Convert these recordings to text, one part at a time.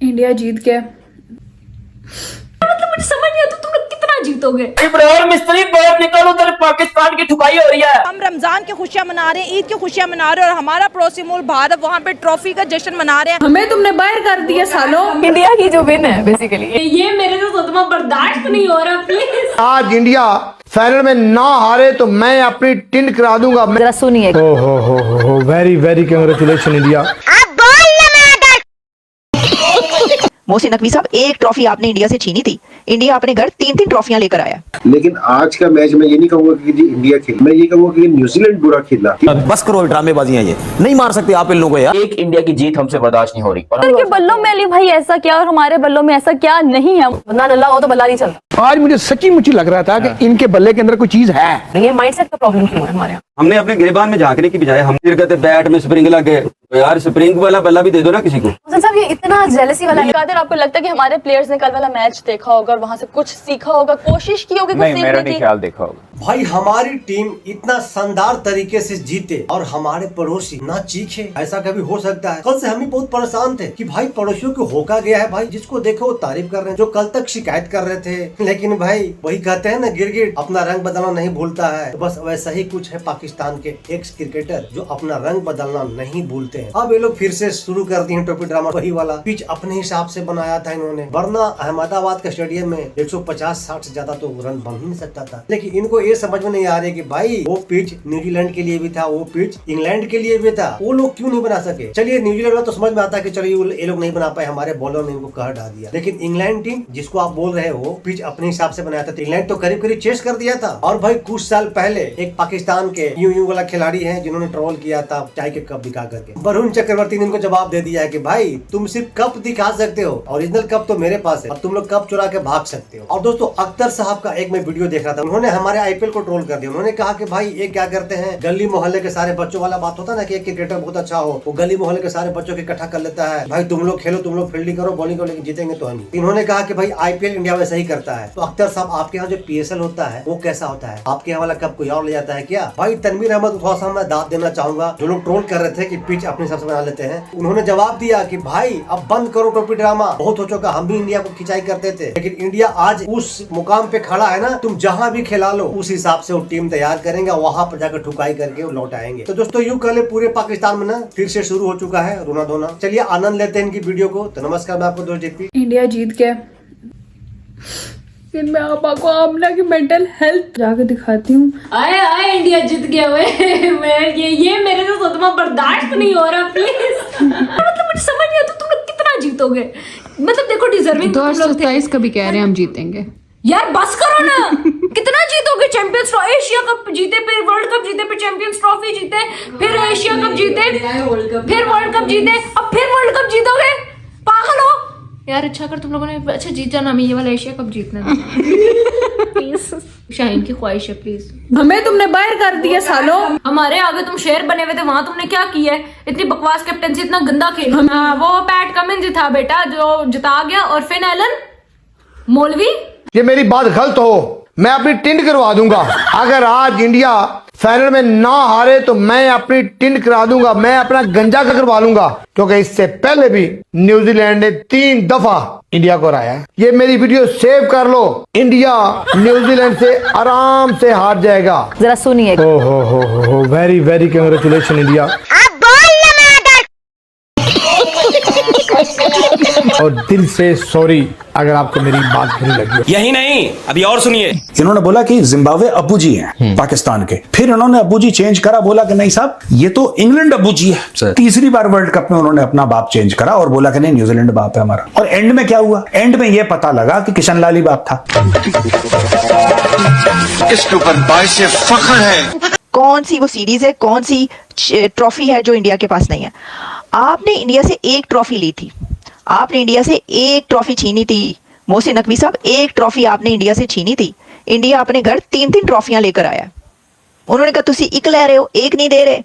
India जीत गया। मतलब मुझे समझ नहीं आता तुम लोग कितना जीतोगे। इब्राहिम मिस्त्री बाहर निकलो, उधर पाकिस्तान की ठुकाई हो रही है। हम रमजान की खुशियां मना रहे हैं, ईद की खुशियां मना रहे हैं और हमारा पड़ोसी मुल्क भारत वहाँ पे ट्रॉफी का जश्न मना रहे हैं। हमें तुमने बाहर कर दिया सालों। इंडिया की जो विन है बेसिकली ये मेरे से सदमा बर्दाश्त नहीं हो रहा। प्लीज आज इंडिया फाइनल में ना हारे तो मैं अपनी टिंड करा दूंगा। जरा सुनिए। हो very very congratulation India. Mohsin Naqvi साहब, एक ट्रॉफी आपने इंडिया से छीनी थी। इंडिया अपने घर 3-3 ट्रॉफियां लेकर आया। लेकिन आज का मैच मैं ये नहीं कहूंगा कि जी इंडिया खेल, मैं ये कहूंगा कि न्यूजीलैंड बुरा खेला। बस करो, ड्रामेबाजी है ये, नहीं मार सकते आप इन लोगों को यार। एक इंडिया की जीत हमसे बर्दाश्त नहीं हो रही। उनके बल्लों में अली भाई ऐसा क्या और हमारे बल्लों में ऐसा क्या नहीं है। बंदा नल्ला हो तो बल्ला नहीं चलता। आज मुझे सच्ची मुच्ची लग रहा था कि इनके बल्ले के अंदर कोई चीज है। ये माइंडसेट का प्रॉब्लम क्यों है हमारे यहाँ। हमने अपने गिरबान में झांकने की बजाय हम फिर कहते बैट में स्प्रिंग लगे, तो यार स्प्रिंग वाला बल्ला भी दे दो ना किसी को। साहब ये इतना जेलसी वाला कादिर, आपको लगता है कि हमारे प्लेयर्स ने कल वाला मैच देखा होगा और वहाँ से कुछ सीखा होगा, कोशिश की होगी? नहीं, मेरा नहीं ख्याल देखा होगा। भाई हमारी टीम इतना शानदार तरीके से जीते और हमारे पड़ोसी ना चीखे, ऐसा कभी हो सकता है? कल से हम भी बहुत परेशान थे कि भाई पड़ोसियों को होका गया है। भाई जिसको देखो वो तारीफ कर रहे हैं, जो कल तक शिकायत कर रहे थे। लेकिन भाई वही कहते हैं ना, गिरगिट अपना रंग बदलना नहीं भूलता है। तो बस वैसा ही कुछ है पाकिस्तान के एक्स क्रिकेटर जो अपना रंग बदलना नहीं भूलते हैं। अब ये लोग फिर से शुरू कर दिए ट्रॉफी ड्रामा। वही वाला पिच अपने हिसाब से बनाया था इन्होंने, वरना अहमदाबाद के स्टेडियम में 150-60 से ज्यादा तो रन बन ही नहीं सकता था। लेकिन इनको ये समझ में नहीं आ रही कि भाई वो पिच न्यूजीलैंड के लिए भी था, वो पिच इंग्लैंड के लिए भी था, वो लोग क्यों नहीं बना सके? चलिए न्यूजीलैंड वाला तो समझ में आता है कि चलिए ये लोग नहीं बना पाए, हमारे बॉलर ने इनको कह डाल दिया। लेकिन इंग्लैंड टीम जिसको आप बोल रहे हो पिच अपने हिसाब से बनाया था, तो इंग्लैंड तो करीब करीब चेस कर दिया था। और भाई कुछ साल पहले एक पाकिस्तान के यूं वाला खिलाड़ी है जिन्होंने ट्रोल किया था चाय के कप दिखा करके, वरुण चक्रवर्ती ने इनको जवाब दे दिया है कि भाई तुम सिर्फ कप दिखा सकते हो, ओरिजिनल कप तो मेरे पास है, अब तुम लोग कप चुरा के भाग सकते हो। और दोस्तों अख्तर साहब का एक मैं वीडियो देख रहा था, उन्होंने हमारे आईपीएल को ट्रोल कर दिया। उन्होंने कहा कि भाई ये क्या करते हैं, गली मोहल्ले के सारे बच्चों वाला बात होता है ना कि एक क्रिकेटर बहुत अच्छा हो, वो गली मोहल्ले के सारे बच्चों को इकट्ठा कर लेता है। भाई तुम लोग खेलो, तुम लोग फील्डिंग करो, बॉलिंग करो, लेकिन जीतेंगे तो नहीं। इन्होंने कहा कि भाई आईपीएल इंडिया वैसा ही करता है। तो अख्तर साहब आपके यहाँ जो पीएसएल होता है वो कैसा होता है? आपके यहाँ वाला कप कोई और ले जाता है क्या? भाई तनवीर अहमद को थोड़ा सा मैं दाद देना चाहूंगा, जो लोग ट्रोल कर रहे थे कि पिच अपने हिसाब से बना लेते हैं। उन्होंने जवाब दिया कि भाई अब बंद करो ट्रॉफी ड्रामा, बहुत हो चुका। हम भी इंडिया को खिंचाई करते थे, लेकिन इंडिया आज उस मुकाम पे खड़ा है ना, तुम जहां भी खिला लो उस हिसाब से वो टीम तैयार करेंगे, वहां पर जाकर ठुकाई करके वो लौट आएंगे। तो दोस्तों यूं कल पूरे पाकिस्तान में ना फिर से शुरू हो चुका है रोना धोना। चलिए आनंद लेते हैं इनकी वीडियो को। तो नमस्कार, मैं आपको दोस्त जेपी। इंडिया जीत गया। फिर मैं आपा को आमना की मेंटल हेल्थ जाके दिखाती हूँ। आए आए इंडिया जीत गया हुए ये मेरे से सदमा बर्दाश्त नहीं हो रहा। प्लीज मतलब मुझे समझ नहीं आता तुम लोग कितना जीतोगे। मतलब देखो डिजर्विंग 2027 कभी कह रहे हैं हम जीतेंगे। यार बस करो ना। कितना जीतोगे? चैंपियंस ट्रॉफी, एशिया कप जीते, फिर वर्ल्ड कप जीते, फिर चैंपियंस ट्रॉफी जीते, फिर एशिया कप जीते, फिर वर्ल्ड कप जीते, अब फिर वर्ल्ड कप जीतोगे? पागल हो यार। अच्छा कर तुम लोगों ने अच्छा जीत जाना, हमें ये वाला एशिया कप जीतना प्लीज। शाहीन की ख्वाहिश है प्लीज। हमें तुमने बाहर कर दिया सालों। हमारे आगे तुम शेर बने हुए थे, वहां तुमने क्या किया है? इतनी बकवास कैप्टनसी, इतना गंदा खेल। वो पैट कमिंस था बेटा जो जिता गया, और फिन एलन मौलवी। ये मेरी बात गलत हो मैं अपनी टिंड करवा दूंगा। अगर आज इंडिया फाइनल में ना हारे तो मैं अपनी टिंड करा दूंगा, मैं अपना गंजा का करवा लूंगा, क्योंकि इससे पहले भी न्यूजीलैंड ने 3 दफा इंडिया को हराया है। ये मेरी वीडियो सेव कर लो, इंडिया न्यूजीलैंड से आराम से हार जाएगा। जरा सुनिए। हो वेरी वेरी कांग्रेचुलेशन इंडिया। और दिल से सॉरी अगर आपको मेरी बात बुरी लगी। यही नहीं, अभी और सुनिए। इन्होंने बोला कि जिम्बाब्वे अब्बू जी हैं पाकिस्तान के, फिर इन्होंने अब्बू जी चेंज करा, बोला कि नहीं साहब ये तो इंग्लैंड अब्बू जी है। तीसरी बार वर्ल्ड कप में उन्होंने अपना बाप चेंज करा और बोला कि नहीं न्यूजीलैंड बाप है हमारा। और एंड में क्या हुआ? एंड में ये पता लगा कि किशन लाल ही बाप था। इसके ऊपर बाइस फख्र है। कौन सी वो सीरीज है, कौन सी ट्रॉफी है जो इंडिया के पास नहीं है? आपने इंडिया से एक ट्रॉफी ली थी, आपने इंडिया से एक ट्रॉफी छीनी थी। मोहसिन नकवी साहब, एक ट्रॉफी आपने इंडिया से छीनी थी। इंडिया अपने घर 3-3 ट्रॉफियां लेकर आया। उन्होंने कहा तुसी एक ले रहे हो, एक नहीं दे रहे।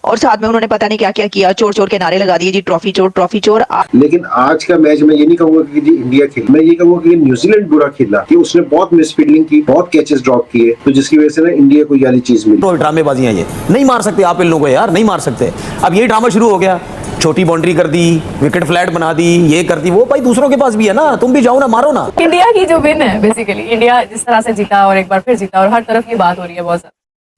और साथ में उन्होंने पता नहीं क्या क्या किया, चोर चोर के नारे लगा दिए जी, ट्रॉफी चोर ट्रॉफी चोर। लेकिन आज का मैच मैं ये नहीं कहूंगा कि जी इंडिया खेली, मैं ये कहूंगा कि न्यूजीलैंड बुरा खेला, कि उसने बहुत मिसफील्डिंग की, बहुत कैचेस ड्रॉप किए, तो जिसकी वजह से ना इंडिया को ये वाली चीज मिली। तो ड्रामेबाजियां ये नहीं मार सकते आप इन लोगों को यार, नहीं मार सकते। अब ये ड्रामा शुरू हो गया, छोटी बाउंड्री कर दी, विकेट फ्लैट बना दी, ये कर दी, वो भाई दूसरों के पास भी है ना, तुम भी जाओ ना, मारो ना। इंडिया की जो विन है बेसिकली, इंडिया जिस तरह से जीता और एक बार फिर जीता और हर तरफ ये बात हो रही है बहुत ज्यादा,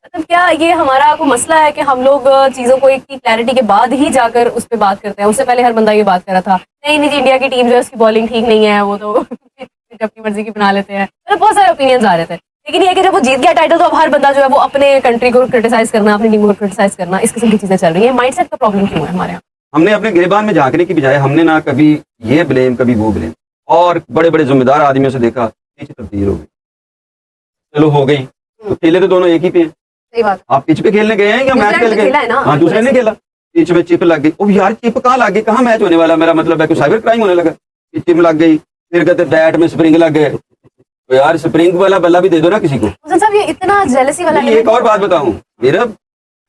मतलब क्या ये हमारा कोई मसला है कि हम लोग चीजों को एक क्लैरिटी के बाद ही जाकर उस पर बात करते हैं? उससे पहले हर बंदा ये बात कर रहा था नहीं जी इंडिया की टीम जो है उसकी बॉलिंग ठीक नहीं है, वो तो अपनी मर्जी की बना लेते हैं, मतलब बहुत सारे ओपिनियंस आ रहे थे। लेकिन ये कि जब वो जीत गया टाइटल तो अब हर बंदा जो है वो अपने कंट्री को क्रिटिसाइज करना, अपनी टीम को क्रिटिसाइज करना, इस किस्म की चीजें चल रही है। माइंडसेट का प्रॉब्लम क्यों है हमारे यहाँ? हमने अपने गिरेबान में झांकने की बजाय हमने ना कभी ये ब्लेम कभी वो ब्लेम, और बड़े बड़े जिम्मेदार आदमियों से देखा पिच तब्दील हो गई, चलो हो गई, तो खेले तो दोनों एक ही पे हैं। सही बात। आप पिच पे खेलने गए हैं या मैच खेल गए? हाँ, दूसरे ने खेला, पिच में चिप लग गई। ओ यार चिप कहाँ लग गई, कहाँ मैच होने वाला? मेरा मतलब है कि साइबर क्राइम होने लगा, चिप लग गई, फिर कहते बैट में स्प्रिंग लग गए। तो यार स्प्रिंग वाला बल्ला भी दे दो ना किसी को। साहब ये इतना जेलसी वाला एक और बात बताऊं, मेरा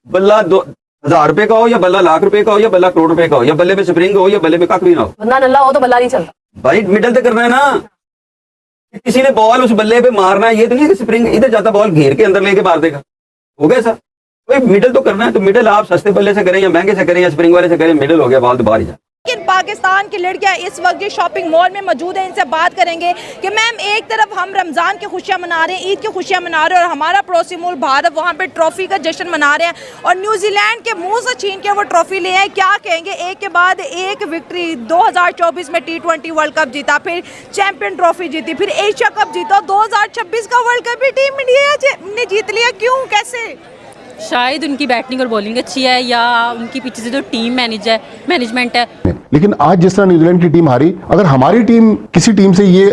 बल्ला 2000 रुपए का हो या बल्ला लाख रुपए का हो या बल्ला करोड़ रुपए का हो, या बल्ले में स्प्रिंग हो या बल्ले में कख भी ना हो, बंदा नल्ला हो तो बल्ला नहीं चलता भाई, मिडल तो करना है ना। किसी ने बॉल उस बल्ले पे मारना है, ये तो नहीं कि स्प्रिंग इधर जाता बॉल घेर के अंदर लेके मार देगा, हो गया सर? भाई मिडल तो करना है, तो मिडल आप सस्ते बल्ले से करें या महंगे से करें या स्प्रिंग वाले से करें, मिडल हो गया, बॉल तो बाहर ही जा। लेकिन पाकिस्तान की लड़कियां इस वक्त ये शॉपिंग मॉल में मौजूद है, इनसे बात करेंगे कि मैम एक तरफ हम रमज़ान की खुशियां मना रहे हैं, ईद की खुशियां मना रहे हैं, और हमारा पड़ोसी मुल्क भारत वहां पे ट्रॉफी का जश्न मना रहे हैं, और न्यूजीलैंड के मुंह से छीन के वो ट्रॉफी ले आए। क्या कहेंगे? एक के बाद एक विक्ट्री, 2024 में T20 वर्ल्ड कप जीता, फिर चैंपियन ट्रॉफी जीती, फिर एशिया कप जीता, 2026 का वर्ल्ड कप भी टीम इंडिया ने जीत लिया। क्यों, कैसे? शायद उनकी बैटिंग और बॉलिंग अच्छी है, या उनकी पीछे से जो टीम मैनेजमेंट है। लेकिन आज जिस तरह न्यूजीलैंड की टीम हारी, अगर हमारी टीम किसी टीम से ये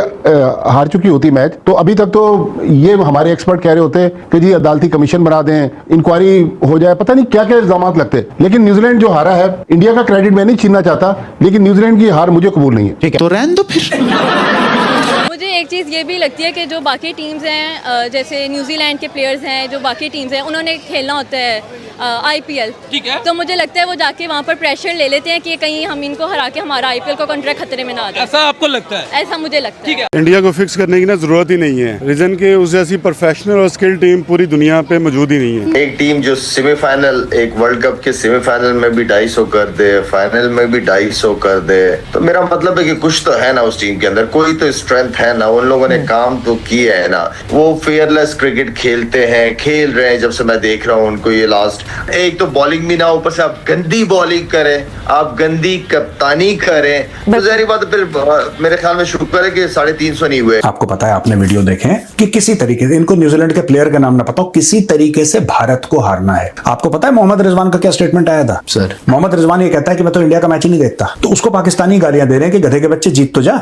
हार चुकी होती मैच, तो अभी तक तो ये हमारे एक्सपर्ट कह रहे होते कि जी अदालती कमीशन बना दें, इंक्वायरी हो जाए, पता नहीं क्या क्या इल्जाम लगते। लेकिन न्यूजीलैंड जो हारा है, इंडिया का क्रेडिट मैं नहीं छीनना चाहता, लेकिन न्यूजीलैंड की हार मुझे कबूल नहीं है। ठीक है, तो रहने दो फिर। मुझे एक चीज़ ये भी लगती है कि जो बाकी टीम्स हैं, जैसे न्यूजीलैंड के प्लेयर्स हैं, जो बाकी टीम्स हैं, उन्होंने खेलना होता है IPL, ठीक है, तो मुझे लगता है वो जाके वहाँ पर प्रेशर ले लेते हैं कि कहीं हम इनको हरा के हमारा IPL का कॉन्ट्रैक्ट खतरे में ना आ जाए। ऐसा आपको लगता है? ऐसा मुझे लगता है। इंडिया को फिक्स करने की ना जरूरत ही नहीं है, रीजन के उस जैसी प्रोफेशनल और स्किल टीम पूरी दुनिया पे मौजूद ही नहीं है। एक टीम जो सेमीफाइनल, एक वर्ल्ड कप के सेमीफाइनल में भी 250 कर दे, फाइनल में भी 250 कर दे, तो मेरा मतलब है कि कुछ तो है ना उस टीम के अंदर, कोई तो स्ट्रेंथ है ना, उन लोगों ने काम तो किया है ना। वो फेयरलेस क्रिकेट खेलते हैं, खेल रहे हैं, जब से मैं देख रहा हूँ उनको। ये लास्ट एक तो बॉलिंग भी ना, ऊपर से आप गंदी बॉलिंग करें, आप गंदी कप्तानी करें, तो ज़ाहिर बात है फिर मेरे ख्याल में शुक्र है कि 350 नहीं हुए। आपको पता है, आपने वीडियो देखे कि किसी तरीके से, इनको न्यूजीलैंड के प्लेयर का नाम ना पता हो, किसी तरीके से भारत को हारना है। आपको पता है मोहम्मद रिजवान का क्या स्टेटमेंट आया था? सर मोहम्मद रिजवान ये कहता है कि मैं तो इंडिया का मैच ही नहीं देखता, तो उसको पाकिस्तानी गालियां दे रहे हैं कि गधे के बच्चे जीत तो जा,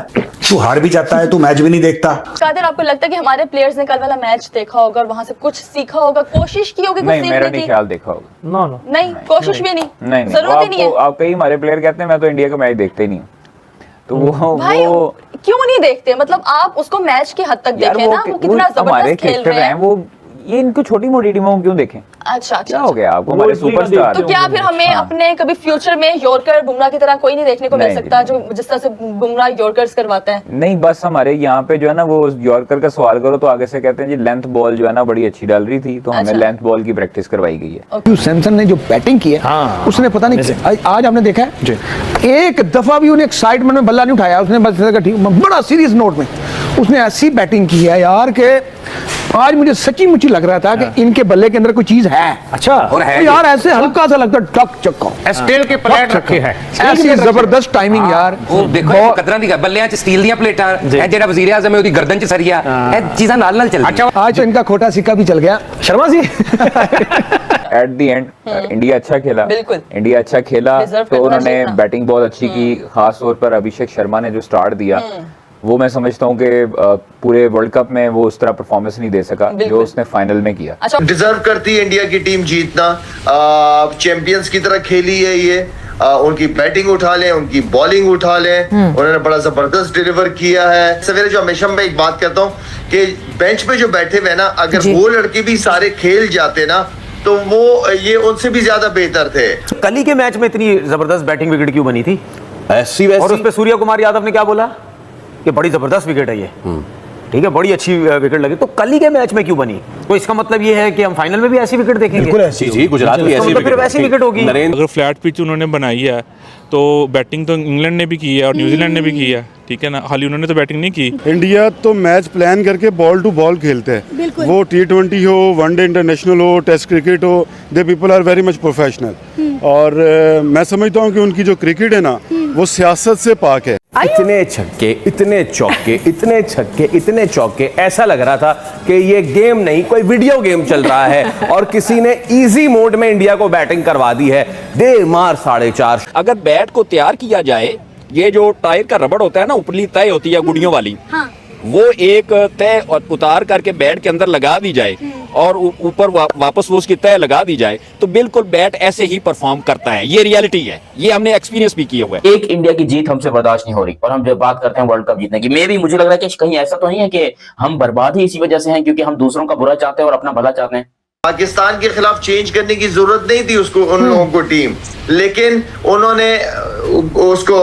तू हार भी जाता है, तू मैच भी नहीं देखता। कादिर, आपको लगता है कि हमारे प्लेयर्स ने कल वाला मैच देखा होगा और वहां से कुछ सीखा होगा, कोशिश की होगी कुछ सीखने की? मेरा नहीं ख्याल देखा होगा। नहीं, कोशिश भी नहीं, जरूरत ही नहीं है। आप कई हमारे प्लेयर कहते हैं मैं तो इंडिया का मैच देखते ही नहीं, तो भाई क्यों नहीं देखते? मतलब आप उसको मैच की हद तक देखें ना, वो कितना जबरदस्त खेल रहे हैं। वो ये इनको छोटी मोटी टीमों को क्यों देखें? अच्छा, क्या हो गया आपको? हमारे सुपरस्टार तो क्या फिर हमें अपने कभी फ्यूचर में यॉर्कर बुमराह की तरह कोई नहीं देखने को मिल सकता, जो जिस तरह से बुमराह यॉर्कर्स करवाता है? नहीं, बस हमारे यहाँ पे जो है ना, वो यॉर्कर का सवाल करो तो आगे से कहते हैं जी लेंथ बॉल जो है ना बड़ी अच्छी डाल रही थी, तो हमें लेंथ बॉल की प्रैक्टिस करवाई गई है। सैमसन ने जो बैटिंग की है, उसने पता नहीं, आज आपने देखा है एक दफा भी उन्हें एक्साइटमेंट में बल्ला नहीं उठाया उसने, बस ठीक, बड़ा सीरियस नोट में उसने ऐसी बैटिंग की है यार कि आज मुझे सच्ची मुच्ची लग रहा था कि इनके बल्ले के अंदर कोई चीज है। अच्छा, और है यार, ऐसे हल्का सा लगता टक चक्का स्टील के प्लेट रखे हैं, ऐसी जबरदस्त टाइमिंग यार। वो देखो कदरां दी बल्लियां च स्टील दी प्लेटां, ए जेड़ा वजीर आज़म है ओदी गर्दन च सरिया, ए चीजां नाल नाल चलदी। अच्छा, आज तो इनका खोटा सिक्का भी चल गया, Sharma ji. At the end India अच्छा खेला, बिल्कुल इंडिया अच्छा खेला, तो उन्होंने बैटिंग बहुत अच्छी की, खास तौर पर अभिषेक शर्मा ने जो स्टार्ट दिया, वो मैं समझता हूँ कि पूरे वर्ल्ड कप में वो उस तरह परफॉर्मेंस नहीं दे सका जो उसने फाइनल में किया। अच्छा, डिजर्व करती है इंडिया की टीम जीतना, चैंपियंस की तरह खेली है ये, उनकी बैटिंग उठा लें, उनकी बॉलिंग उठा लें, उन्होंने बड़ा जबरदस्त डिलीवर किया है। सवेरे जो हमेशा मैं एक बात कहता हूँ कि बेंच पे जो बैठे हुए ना, अगर वो लड़के भी सारे खेल जाते ना, तो वो ये उनसे भी ज्यादा बेहतर थे। कल ही के मैच में इतनी जबरदस्त बैटिंग विकेट क्यों बनी थी? ऐसी वैसी और उस पे सूर्य कुमार यादव ने क्या बोला कि बड़ी जबरदस्त विकेट है ये, ठीक है, बड़ी अच्छी विकेट लगी। तो कल ही के मैच में क्यों बनी? तो इसका मतलब ये है कि हम फाइनल में भी ऐसी विकेट देखेंगे? बिल्कुल ऐसी, जी गुजरात में ऐसी फिर वैसी विकेट होगी। अगर फ्लैट पिच उन्होंने बनाई है तो बैटिंग तो इंग्लैंड ने भी की है और न्यूजीलैंड ने भी की है, ठीक है ना, खाली उन्होंने तो बैटिंग नहीं की। इंडिया तो मैच प्लान करके बॉल टू बॉल खेलते हैं, वो T20 हो, वनडे इंटरनेशनल हो, टेस्ट क्रिकेट हो, the people are very much professional. और मैं समझता हूँ कि उनकी जो क्रिकेट है ना वो सियासत से पाक है। इतने छक्के, इतने चौके, इतने छक्के, इतने चौके, ऐसा लग रहा था कि ये गेम नहीं कोई वीडियो गेम चल रहा है और किसी ने इजी मोड में इंडिया को बैटिंग करवा दी है। दे मार 4.5। अगर बैट को तैयार किया जाए, ये जो टायर का रबड़ होता है ना, ऊपरली तय होती है गुड़ियों वाली, हाँ। वो एक तय उतार करके बैट के अंदर लगा दी जाए और ऊपर वापस वो उसकी तय लगा दी जाए तो बिल्कुल बैट ऐसे ही परफॉर्म करता है। ये रियलिटी है, ये हमने एक्सपीरियंस भी किया हुआ है। एक इंडिया की जीत हमसे बर्दाश्त नहीं हो रही और हम जब बात करते हैं वर्ल्ड कप जीतने की, मुझे लग रहा है कि कहीं ऐसा तो नहीं है कि हम बर्बाद ही इसी वजह से हैं क्योंकि हम दूसरों का बुरा चाहते हैं और अपना भला चाहते हैं। पाकिस्तान के खिलाफ चेंज करने की जरूरत नहीं थी उसको, उन लोगों को टीम, लेकिन उन्होंने उसको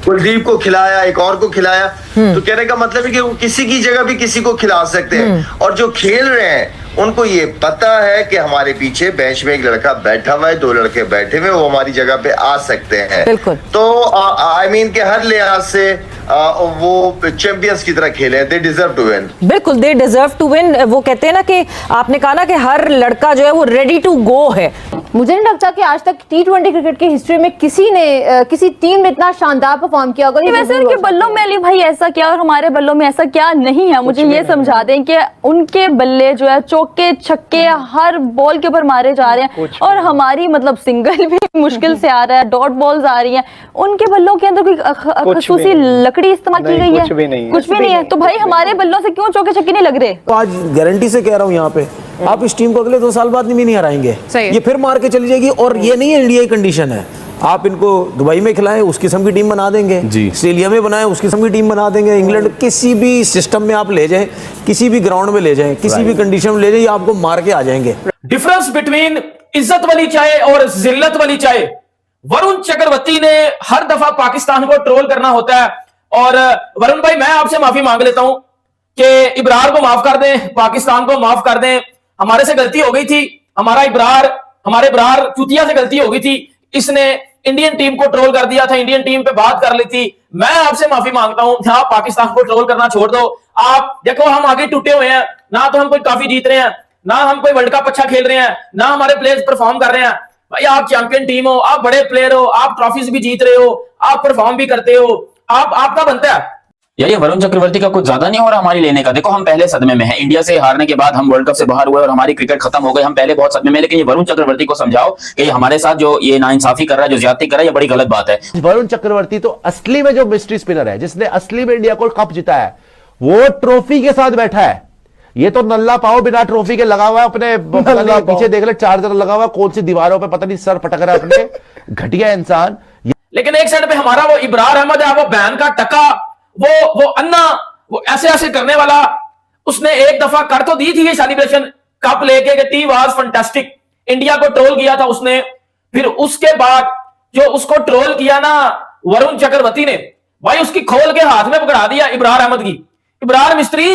कुलदीप को खिलाया, एक और को खिलाया। तो कहने का मतलब है कि वो किसी की जगह भी किसी को खिला सकते हैं और जो खेल रहे हैं उनको ये पता है कि हमारे पीछे बेंच में एक लड़का बैठा हुआ है, 2 लड़के बैठे हुए, वो हमारी जगह पे आ सकते हैं। बिल्कुल। तो आई मीन के हर लिहाज से वो चैंपियंस की तरह खेले, दे डिजर्व टू विन। बिल्कुल, दे डिजर्व टू विन। वो कहते हैं ना कि आपने कहा ना कि हर लड़का जो है वो रेडी टू गो है। मुझे नहीं लगता कि आज तक T20 क्रिकेट की हिस्ट्री में किसी ने किसी टीम में इतना शानदार परफॉर्म किया होगा। वैसे उनके बल्लों में अली भाई ऐसा क्या और हमारे बल्लों में ऐसा क्या नहीं है, मुझे ये समझा दें कि उनके बल्ले जो है चौके छक्के हर बॉल के ऊपर मारे जा रहे हैं और हमारी मतलब सिंगल भी मुश्किल से आ रहा है, डॉट बॉल्स आ रही हैं। उनके बल्लों के अंदर कोई खसूसी लकड़ी इस्तेमाल की गई है? कुछ भी नहीं है। तो भाई हमारे बल्लों से क्यों चौके छक्के नहीं लग रहे? आज गारंटी से कह रहा हूँ यहाँ पे, आप इस टीम को अगले 2 साल बाद भी नहीं हराएंगे, ये फिर मार के चली जाएगी। और ये नहीं है इंडिया की कंडीशन है, आप इनको दुबई में खिलाएं उस किस्म की टीम बना देंगे, ऑस्ट्रेलिया में बनाएं उस किस्म की टीम बना देंगे, इंग्लैंड किसी भी सिस्टम में आप ले जाएं, किसी भी ग्राउंड में ले जाएं, किसी भी कंडीशन में ले जाएं, आपको मार के आ जाएंगे। डिफरेंस बिटवीन इज्जत वाली चाय और जिल्लत वाली चाय। वरुण चक्रवर्ती ने हर दफा पाकिस्तान को ट्रोल करना होता है और वरुण भाई मैं आपसे माफी मांग लेता हूं कि इब्रार को माफ कर दें, पाकिस्तान को माफ कर दें, हमारे से गलती हो गई थी, हमारे इब्रार चुतिया से गलती हो गई थी, इसने इंडियन टीम को ट्रोल कर दिया था, इंडियन टीम पे बात कर ली थी। मैं आपसे माफी मांगता हूं, आप पाकिस्तान को ट्रोल करना छोड़ दो। आप देखो हम आगे टूटे हुए हैं, ना तो हम कोई काफी जीत रहे हैं, ना हम कोई वर्ल्ड कप अच्छा खेल रहे हैं, ना हमारे प्लेयर्स परफॉर्म कर रहे हैं। भाई आप चैंपियन टीम हो, आप बड़े प्लेयर हो, आप ट्रॉफीज भी जीत रहे हो, आप परफॉर्म भी करते हो, आपका बनता है। यार ये वरुण चक्रवर्ती का कुछ ज्यादा नहीं हो रहा हमारी लेने का? देखो हम पहले सदमे में हैं, इंडिया से हारने के बाद हम वर्ल्ड कप से बाहर हुए और हमारी क्रिकेट खत्म हो गई, हम पहले बहुत सदमे में। लेकिन ये वरुण चक्रवर्ती को समझाओ कि हमारे साथ जो ये नाइंसाफी कर रहा है, जो ज्यादती कर रहा है, ये बड़ी गलत बात है। वरुण चक्रवर्ती तो असली में जो मिस्ट्री स्पिनर है, जिसने असली में इंडिया को कप जिताया है, वो ट्रॉफी के साथ बैठा है। ये तो नल्ला पाओ बिना ट्रॉफी के लगा हुआ है, अपने पीछे देख ले चार्जर लगा हुआ, कौन सी दीवारों पे पता नहीं सर पटक रहा है अपने। घटिया इंसान। लेकिन एक साइड पे हमारा वो इब्रार अहमद है, वो बैन का टका, वो अन्ना, वो ऐसे करने वाला, उसने एक दफा कर तो दी थी ये सेलिब्रेशन कप लेके कि टी वाज फैंटास्टिक, इंडिया को ट्रोल किया था उसने। फिर उसके बाद जो उसको ट्रोल किया ना वरुण चक्रवर्ती ने, भाई उसकी खोल के हाथ में पकड़ा दिया इब्रार अहमद की। इब्रार मिस्त्री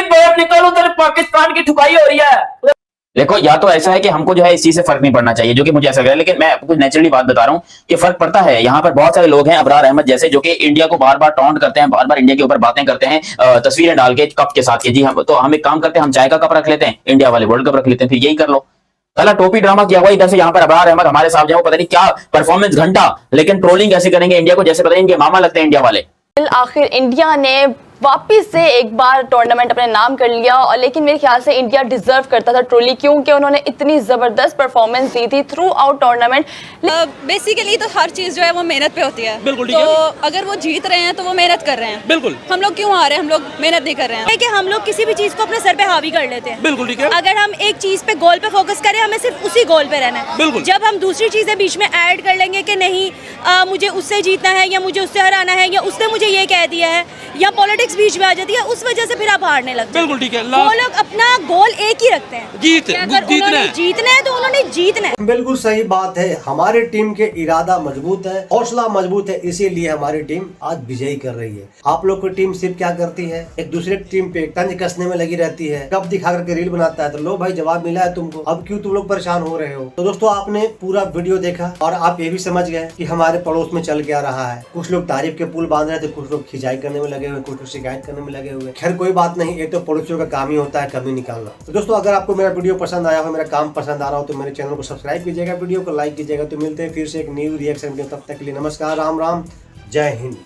बाहर निकल, उधर पाकिस्तान की ठुकाई हो रही है। देखो या तो ऐसा है कि हमको जो है इस चीज से फर्क नहीं पड़ना चाहिए, जो कि मुझे ऐसा लग रहा है, लेकिन मैं कुछ नेचुरली बात बता रहा हूँ कि फर्क पड़ता है। यहाँ पर बहुत सारे लोग हैं अबरार अहमद जैसे, जो कि इंडिया को बार बार टॉन्ट करते हैं, बार बार इंडिया के ऊपर बातें करते हैं, तस्वीरें डाल के कप के साथ। जी हम तो हम एक काम करते हैं, हम चाय का कप रख लेते हैं, इंडिया वाले वर्ल्ड कप रख लेते हैं, फिर यही कर लो। साला टोपी ड्रामा किया हुआ इधर से, यहाँ पर अबरार अहमद हमारे साथ जाओ, पता नहीं क्या परफॉर्मेंस घंटा, लेकिन ट्रोलिंग ऐसे करेंगे इंडिया को जैसे पता नहीं इनके मामा लगते हैं इंडिया वाले। आखिर इंडिया ने वापिस से एक बार टूर्नामेंट अपने नाम कर लिया, और लेकिन मेरे ख्याल से इंडिया डिजर्व करता था ट्रॉफी, क्योंकि उन्होंने इतनी जबरदस्त परफॉर्मेंस दी थी थ्रू आउट टूर्नामेंट। बेसिकली तो हर चीज जो है वो मेहनत पे होती है। बिल्कुल। तो अगर वो जीत रहे हैं तो वो मेहनत कर रहे हैं। बिल्कुल। हम लोग क्यों आ रहे हैं, हम लोग मेहनत नहीं कर रहे हैं। कि हम लोग किसी भी चीज को अपने सर पे हावी कर लेते हैं। बिल्कुल ठीक है। अगर हम एक चीज पे गोल पे फोकस करें, हमें सिर्फ उसी गोल पे रहना है। बिल्कुल। जब हम दूसरी चीजें बीच में ऐड कर लेंगे कि नहीं मुझे उससे जीतना है या मुझे उससे हराना है या उसने मुझे ये कह दिया है या पॉलिटिक्स बीच में आ जाती है, उस वजह से फिर आप हारने लगते हैं। बिल्कुल ठीक है। वो लोग अपना गोल एक ही रखते हैं, जीत, अगर जीतना उन्होंने है। जीतना है तो उन्होंने जीतना है। बिल्कुल सही बात है, हमारी टीम के इरादा मजबूत है, हौसला मजबूत है, इसीलिए हमारी टीम आज विजयी कर रही है। आप लोग की टीम सिर्फ क्या करती है, एक दूसरे की टीम पे तंज कसने में लगी रहती है, कब दिखा करके रील बनाता है, तो लो भाई जवाब मिला है तुमको, अब क्यों तुम लोग परेशान हो रहे हो। तो दोस्तों आपने पूरा वीडियो देखा और आप ये भी समझ गए कि हमारे पड़ोस में चल क्या रहा है। कुछ लोग तारीफ के पुल बांध रहे थे, कुछ लोग खिंचाई करने में लगे हुए, कुछ लोग शिकायत करने में लगे हुए। खैर कोई बात नहीं, ये तो पड़ोसियों का काम ही होता है कमी निकालना। तो दोस्तों अगर आपको मेरा वीडियो पसंद आया हो, मेरा काम पसंद आ रहा हो, तो मेरे चैनल को सब्सक्राइब कीजिएगा, वीडियो को लाइक कीजिएगा। तो मिलते हैं फिर से एक न्यू रिएक्शन वीडियो, तब तक के लिए नमस्कार, राम राम, जय हिंद।